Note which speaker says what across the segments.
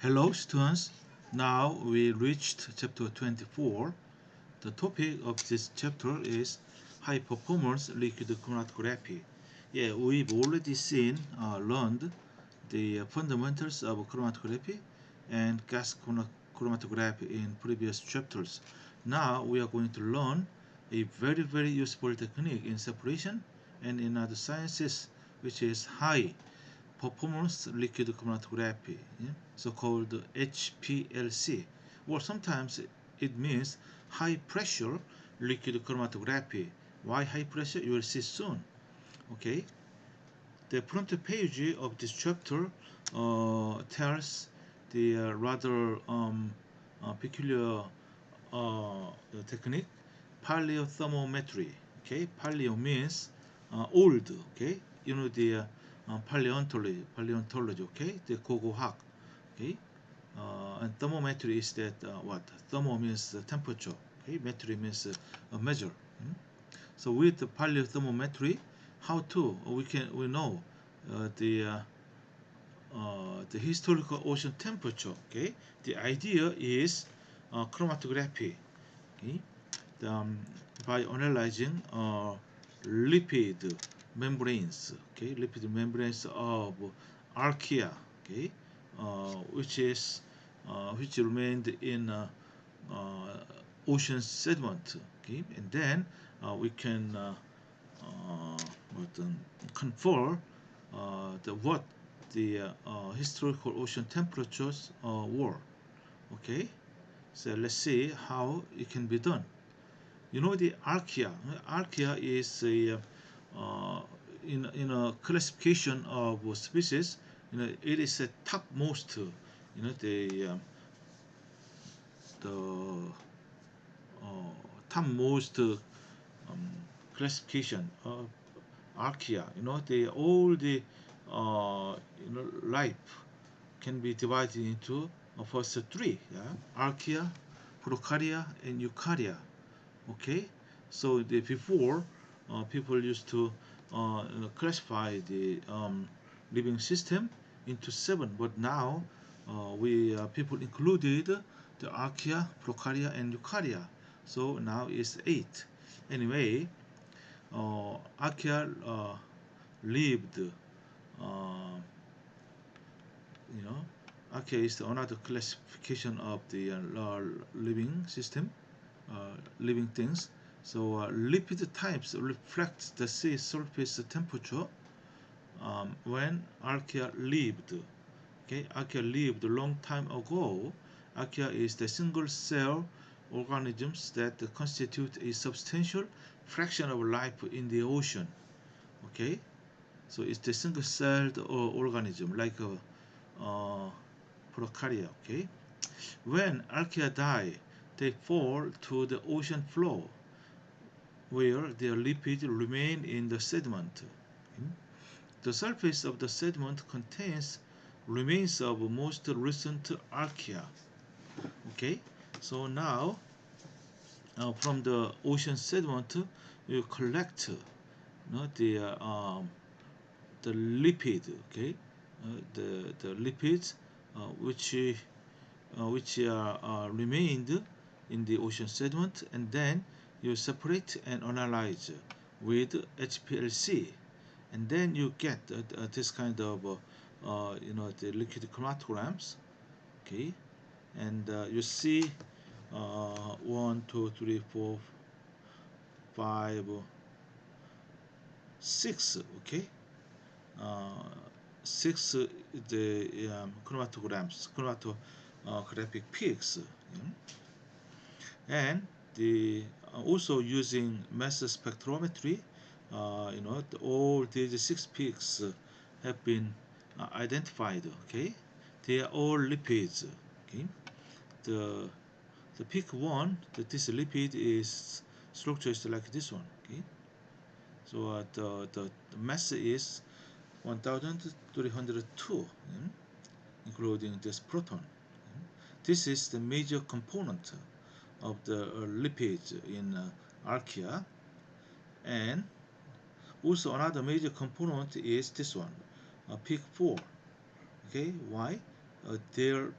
Speaker 1: Hello students, now we reached chapter 24. The topic of this chapter is high performance liquid chromatography. Yeah, we've already learned the fundamentals of chromatography and chromatography in previous chapters. Now we are going to learn a very useful technique in separation and in other sciences, which is high performance liquid chromatography, yeah? So-called HPLC, or sometimes it means high pressure liquid chromatography. Why high pressure? You will see soon. Okay, the front page of this chapter tells the rather peculiar technique, paleothermometry. Okay, paleo means old. Okay, you know the paleontology. Okay, the 고고학. Okay, and thermometry is that what? Thermo means temperature. Okay, metry means a measure. Mm? So with the paleothermometry, how to we know the the historical ocean temperature. Okay, the idea is chromatography. Okay, um, by analyzing lipid membranes. Okay, lipid membranes of archaea. Okay, which remained in ocean sediment. Okay, and then we can confer what the historical ocean temperatures were. Okay, so let's see how it can be done. You know the archaea. Archaea is a in a classification of species. You know it is a topmost. You know the topmost classification of archaea. You know all the life can be divided into first three. Yeah? Archaea, prokarya, and eukarya. Okay, so before people used to classify the living system into seven, but now we people included the archaea, prokarya, and eukarya. So now it's eight. Anyway, archaea lived, you know, archaea is another classification of the living system, living things. So lipid types reflect the sea surface temperature when archaea lived. Okay, archaea lived a long time ago. Archaea is the single cell organisms that constitute a substantial fraction of life in the ocean. Okay, so it's the single celled organism like a prokarya. Okay, when archaea die, they fall to the ocean floor where their lipids remain in the sediment. Okay? The surface of the sediment contains remains of most recent archaea. Okay, so now from the ocean sediment, you collect the lipid. Okay, the lipids which remained in the ocean sediment, and then you separate and analyze with HPLC, and then you get this kind of the liquid chromatograms. Okay, and you see 1, 2, 3, 4, 5, 6. Okay, uh, six the chromatographic peaks. And the also using mass spectrometry, all these six peaks have been identified. Okay, they are all lipids. Okay, the the peak one, that this lipid is structure is like this one. Okay, so the mass is 1302, including this proton. This is the major component of the lipids in archaea, and also another major component is this one, peak 4. Okay, why? Their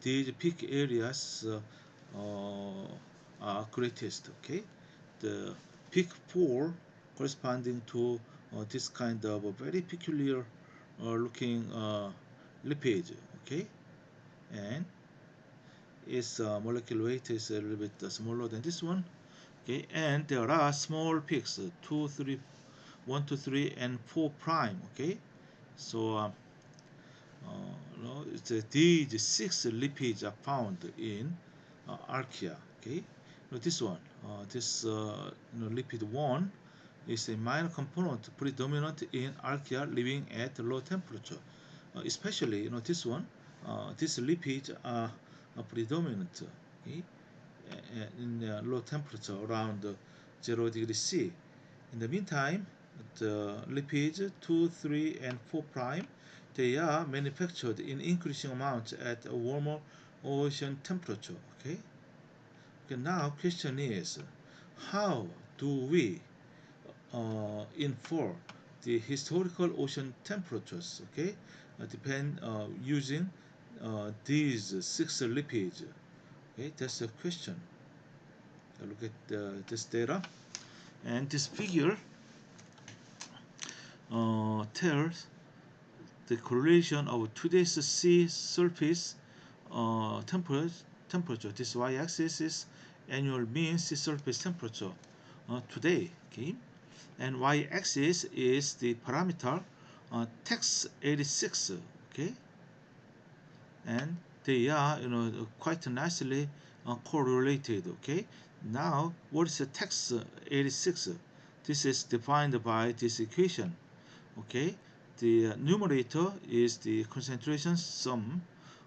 Speaker 1: these peak areas are greatest. Okay, the peak 4 corresponding to this kind of a very peculiar looking lipid. Okay, and its molecular weight is a little bit smaller than this one. Okay, and there are small peaks 2 3 1 to 3 and 4 prime. Okay, so these six lipids are found in archaea. Okay, this one, lipid 1 is a minor component predominant in archaea living at low temperature. Especially, this one, these lipids are predominant, okay, in low temperature around 0 degrees C. In the meantime, the lipids 2, 3, and 4 prime, they are manufactured in increasing amounts at a warmer ocean temperature. Okay. Okay. Now, question is, how do we infer the historical ocean temperatures? Okay, depend using these six lipids. Okay, that's the question. Look at this data, and this figure tells the correlation of today's sea surface temperature. This y-axis is annual mean sea surface temperature today. Okay, and y-axis is the parameter tax 86. Okay, and they are quite nicely correlated. Okay, now what is the tax 86? This is defined by this equation. Okay, the numerator is the concentration sum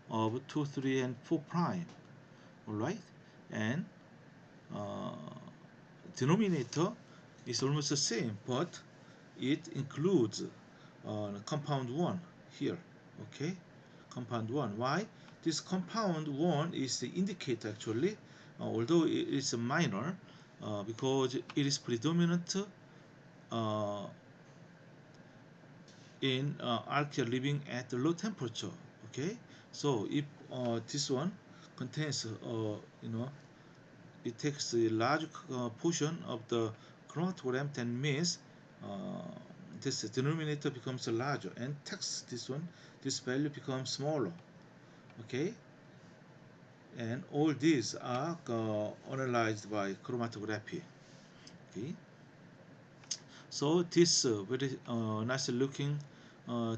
Speaker 1: of 2, 3, and 4 prime. All right, and uh, denominator is almost the same, but it includes compound 1 here. Okay, compound 1. Why? This compound 1 is the indicator actually, although it is a minor, because it is predominant uh, in archaea living at low temperature. Okay, so if this one contains it takes a large portion of the chromatogram, then means uh, this denominator becomes larger, and text this one, this value becomes smaller. Okay, and all these are analyzed by chromatography. Okay, so this very nice looking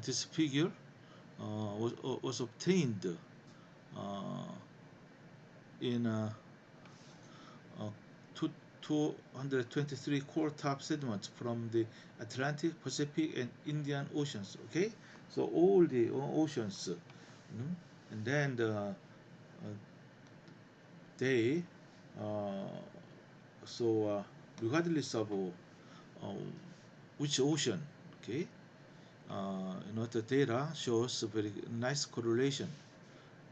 Speaker 1: this figure was obtained uh, in uh, two, 223 core top sediments from the Atlantic, Pacific, and Indian Oceans. Okay, so all the oceans, and then they so regardless of which ocean, okay, the data shows a very nice correlation.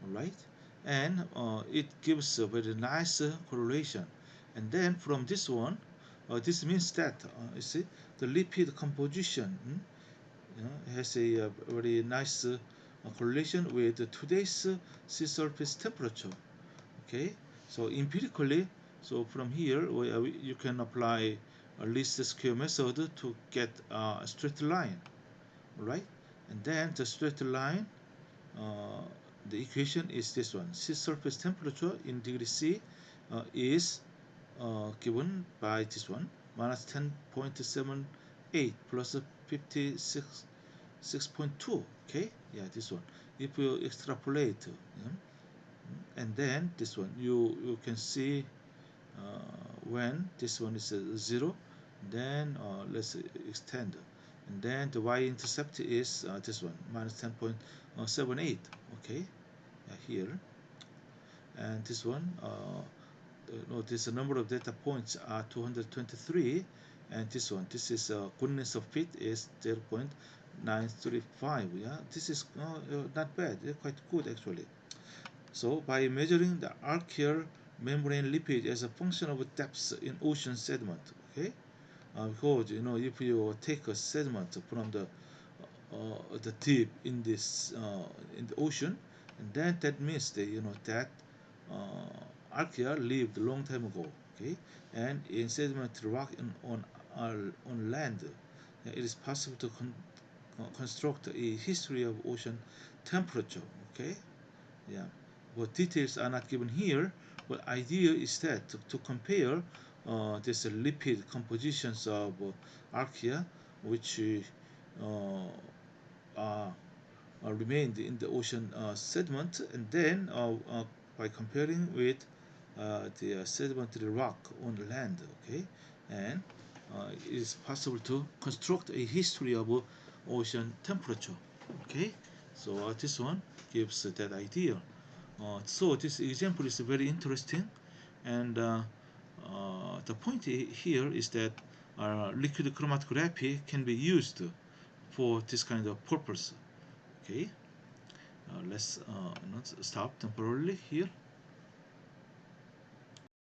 Speaker 1: All right, and it gives a very nice correlation, and then from this one this means that you see the lipid composition has a very nice correlation with today's sea surface temperature. Okay, so empirically, so from here you can apply a least square method to get a straight line. Right, and then the straight line, uh, the equation is this one. Sea surface temperature in degree C is given by this one, minus 10.78 plus 56 6.2. Okay, yeah, this one. If you extrapolate, and then this one, you can see when this one is 0, then let's extend, and then the y-intercept is this one, minus 10.78. Okay, here, and this one notice the number of data points are 223, and this is goodness of fit is 0.935. Yeah, this is not bad. They're quite good actually. So by measuring the archaeal membrane lipid as a function of depth in ocean sediment, okay, because if you take a sediment from the deep in this in the ocean, and then that means that that archaea lived a long time ago. Okay, and in sedimentary rock on land, it is possible to construct a history of ocean temperature. Okay, yeah, what details are not given here, but idea is that to compare this lipid compositions of archaea, which are remained in the ocean sediment, and then by comparing with the sedimentary rock on the land. Okay, and it is possible to construct a history of ocean temperature. Okay, so this one gives that idea. So this example is very interesting, and the point here is that liquid chromatography can be used for this kind of purpose. Okay, let's not stop temporarily here.